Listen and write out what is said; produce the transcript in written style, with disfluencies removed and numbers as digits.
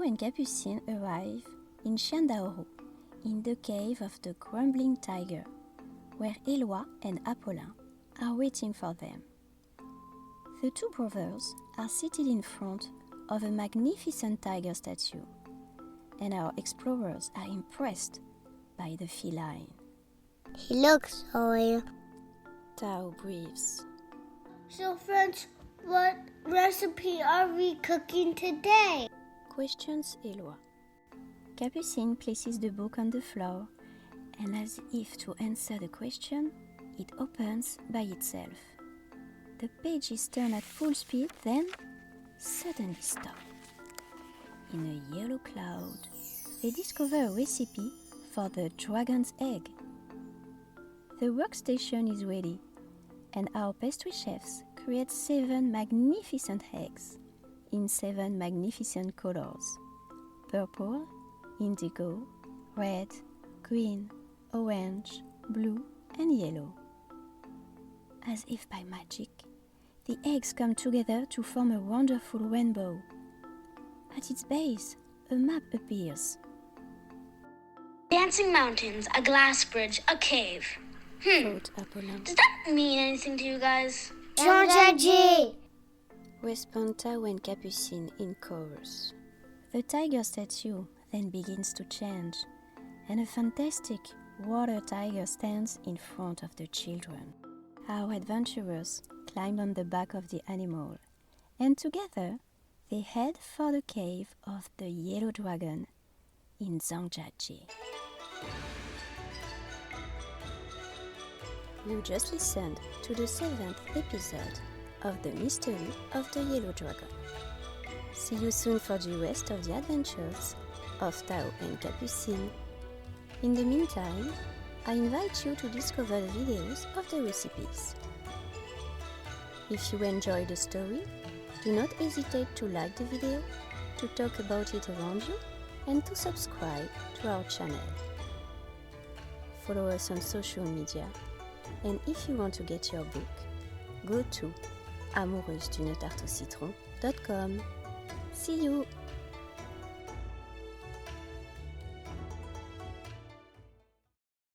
Tao and Capucine arrive in Qiandaohu, in the cave of the grumbling tiger, where Eloi and Apollin are waiting for them. The two brothers are seated in front of a magnificent tiger statue, and our explorers are impressed by the feline. He looks oily. Tao breathes. So friends, what recipe are we cooking today? Questions Eloi. Capucine places the book on the floor, and as if to answer the question, it opens by itself. The pages turn at full speed, then suddenly stop. In a yellow cloud, they discover a recipe for the dragon's egg. The workstation is ready, and our pastry chefs create 7 magnificent eggs in 7 magnificent colors: purple, indigo, red, green, orange, blue, and yellow. As if by magic, the eggs come together to form a wonderful rainbow. At its base, a map appears. Dancing mountains, a glass bridge, a cave. Thought Apollin. Does that mean anything to you guys? Jean-Jacques! Respond Tao and Capucine in chorus. The tiger statue then begins to change, and a fantastic water tiger stands in front of the children. Our adventurers climb on the back of the animal, and together they head for the cave of the yellow dragon in Zhangjiajie. You just listened to the 7th episode of The Mystery of the Yellow Dragon. See you soon for the rest of the adventures of Tao and Capucine. In the meantime, I invite you to discover the videos of the recipes. If you enjoyed the story, do not hesitate to like the video, to talk about it around you, and to subscribe to our channel. Follow us on social media, and if you want to get your book, go to amoureusedunetarte au citron.com. See you!